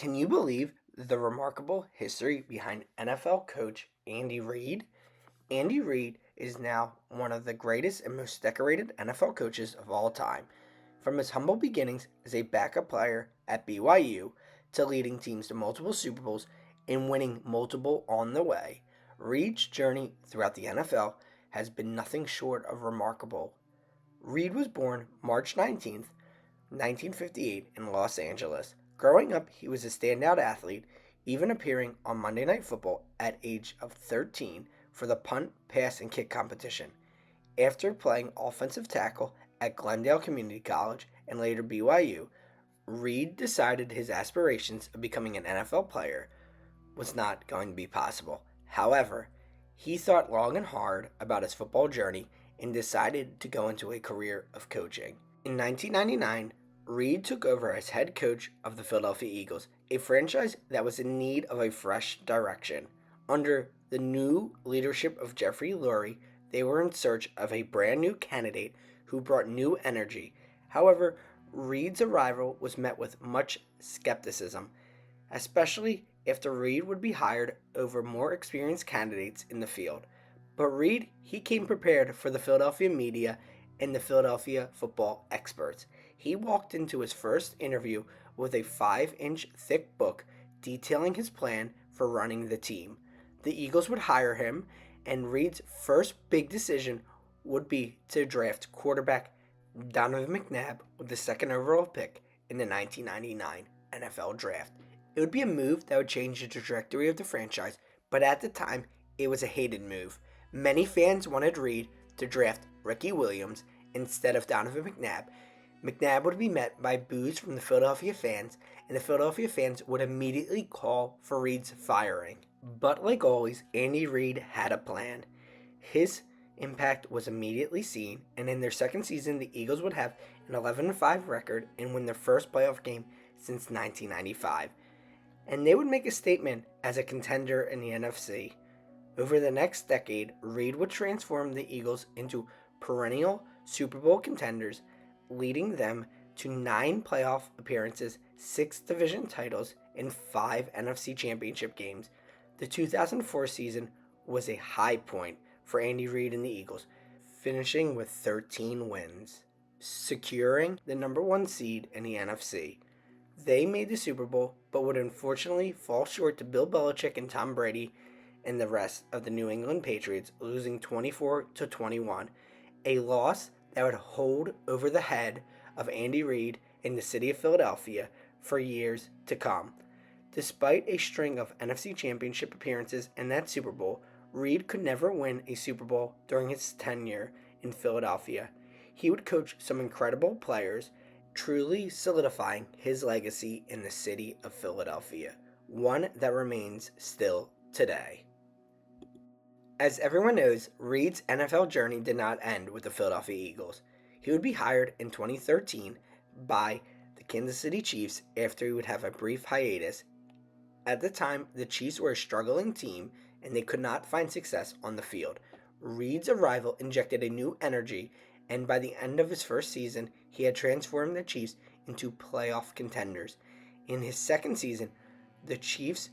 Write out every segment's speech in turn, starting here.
Can you believe the remarkable history behind NFL coach Andy Reid? Andy Reid is now one of the greatest and most decorated NFL coaches of all time. From his humble beginnings as a backup player at BYU to leading teams to multiple Super Bowls and winning multiple on the way, Reid's journey throughout the NFL has been nothing short of remarkable. Reid was born March 19th, 1958 in Los Angeles. Growing up, he was a standout athlete, even appearing on Monday Night Football at age of 13 for the punt, pass, and kick competition. After playing offensive tackle at Glendale Community College and later BYU, Reid decided his aspirations of becoming an NFL player was not going to be possible. However, he thought long and hard about his football journey and decided to go into a career of coaching. In 1999, Reid took over as head coach of the Philadelphia Eagles, a franchise that was in need of a fresh direction. Under the new leadership of Jeffrey Lurie, they were in search of a brand new candidate who brought new energy. However, Reid's arrival was met with much skepticism, especially after Reid would be hired over more experienced candidates in the field. But Reid, he came prepared for the Philadelphia media and the Philadelphia football experts. He walked into his first interview with a 5-inch thick book detailing his plan for running the team. The Eagles would hire him, and Reid's first big decision would be to draft quarterback Donovan McNabb with the second overall pick in the 1999 NFL Draft. It would be a move that would change the trajectory of the franchise, but at the time, it was a hated move. Many fans wanted Reid to draft Ricky Williams instead of Donovan McNabb. McNabb would be met by boos from the Philadelphia fans, and the Philadelphia fans would immediately call for Reid's firing. But like always, Andy Reid had a plan. His impact was immediately seen, and in their second season, the Eagles would have an 11-5 record and win their first playoff game since 1995. And they would make a statement as a contender in the NFC. Over the next decade, Reid would transform the Eagles into perennial Super Bowl contenders, leading them to 9 playoff appearances, 6 division titles, and 5 NFC championship games. The 2004 season was a high point for Andy Reid and the Eagles, finishing with 13 wins, securing the number 1 seed in the NFC. They made the Super Bowl, but would unfortunately fall short to Bill Belichick and Tom Brady and the rest of the New England Patriots, losing 24-21, a loss that would hold over the head of Andy Reid in the city of Philadelphia for years to come. Despite a string of NFC Championship appearances and that Super Bowl, Reid could never win a Super Bowl during his tenure in Philadelphia. He would coach some incredible players, truly solidifying his legacy in the city of Philadelphia, one that remains still today. As everyone knows, Reid's NFL journey did not end with the Philadelphia Eagles. He would be hired in 2013 by the Kansas City Chiefs after he would have a brief hiatus. At the time, the Chiefs were a struggling team and they could not find success on the field. Reid's arrival injected a new energy, and by the end of his first season, he had transformed the Chiefs into playoff contenders. In his second season, the Chiefs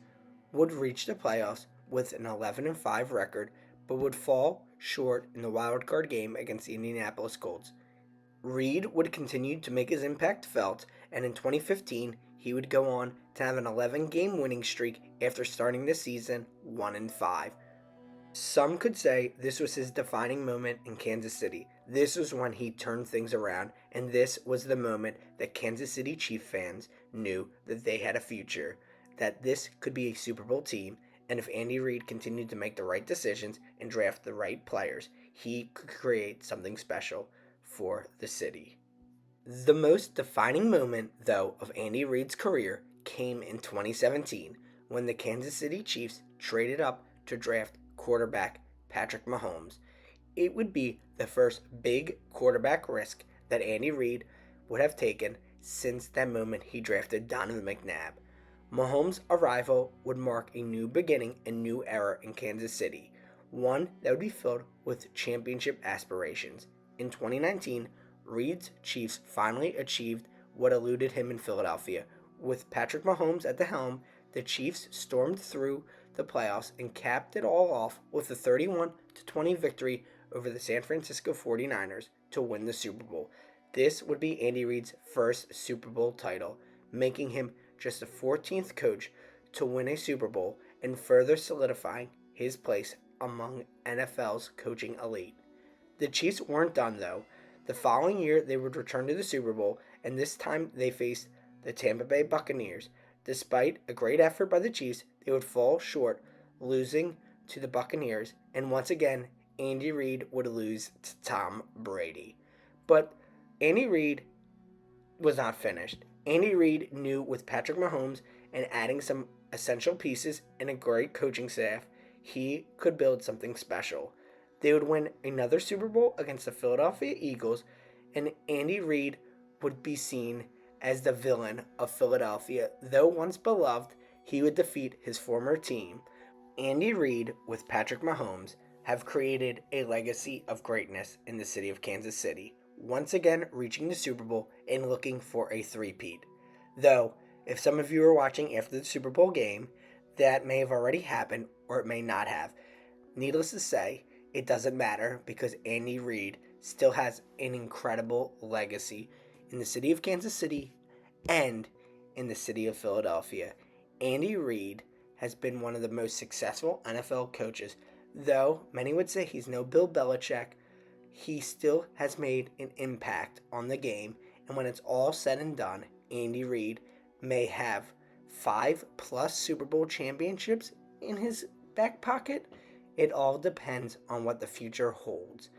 would reach the playoffs with an 11-5 record, but would fall short in the wild card game against the Indianapolis Colts. Reid would continue to make his impact felt, and in 2015, he would go on to have an 11-game winning streak after starting the season 1-5. Some could say this was his defining moment in Kansas City. This was when he turned things around, and this was the moment that Kansas City Chiefs fans knew that they had a future, that this could be a Super Bowl team, and if Andy Reid continued to make the right decisions and draft the right players, he could create something special for the city. The most defining moment, though, of Andy Reid's career came in 2017 when the Kansas City Chiefs traded up to draft quarterback Patrick Mahomes. It would be the first big quarterback risk that Andy Reid would have taken since that moment he drafted Donovan McNabb. Mahomes' arrival would mark a new beginning and new era in Kansas City, one that would be filled with championship aspirations. In 2019, Reid's Chiefs finally achieved what eluded him in Philadelphia, With Patrick Mahomes at the helm, the Chiefs stormed through the playoffs and capped it all off with a 31-20 victory over the San Francisco 49ers to win the Super Bowl. This would be Andy Reid's first Super Bowl title, making him just the 14th coach to win a Super Bowl and further solidifying his place among NFL's coaching elite. The Chiefs weren't done, though. The following year, they would return to the Super Bowl, and this time they faced the Tampa Bay Buccaneers. Despite a great effort by the Chiefs, they would fall short, losing to the Buccaneers, and once again, Andy Reid would lose to Tom Brady. But Andy Reid was not finished. Andy Reid knew with Patrick Mahomes and adding some essential pieces and a great coaching staff, he could build something special. They would win another Super Bowl against the Philadelphia Eagles, and Andy Reid would be seen as the villain of Philadelphia. Though once beloved, he would defeat his former team. Andy Reid with Patrick Mahomes have created a legacy of greatness in the city of Kansas City, once again reaching the Super Bowl and looking for a three-peat. Though, if some of you are watching after the Super Bowl game, that may have already happened or it may not have. Needless to say, it doesn't matter because Andy Reid still has an incredible legacy in the city of Kansas City and in the city of Philadelphia. Andy Reid has been one of the most successful NFL coaches. Though many would say he's no Bill Belichick, he still has made an impact on the game. And when it's all said and done, Andy Reid may have 5+ Super Bowl championships in his back pocket. It all depends on what the future holds.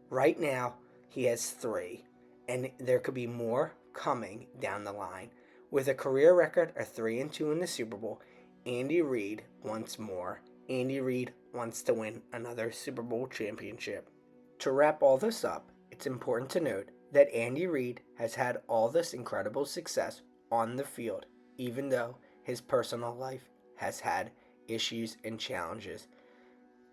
Right now, he has 3, and there could be more coming down the line. With a career record of 3-2 in the Super Bowl, Andy Reid wants more. Andy Reid wants to win another Super Bowl championship. To wrap all this up, it's important to note that Andy Reid has had all this incredible success on the field, even though his personal life has had issues and challenges.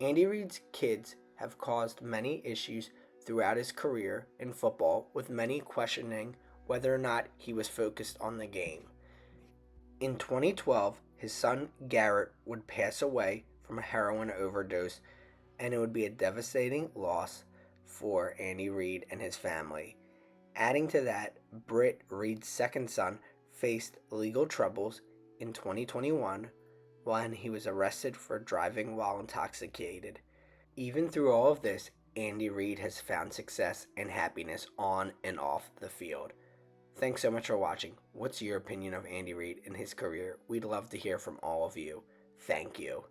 Andy Reid's kids have caused many issues throughout his career in football, with many questioning whether or not he was focused on the game. In 2012, his son Garrett would pass away from a heroin overdose, and it would be a devastating loss for Andy Reid and his family. Adding to that, Britt, Reid's second son, faced legal troubles in 2021 when he was arrested for driving while intoxicated. Even through all of this, Andy Reid has found success and happiness on and off the field. Thanks so much for watching. What's your opinion of Andy Reid and his career? We'd love to hear from all of you. Thank you.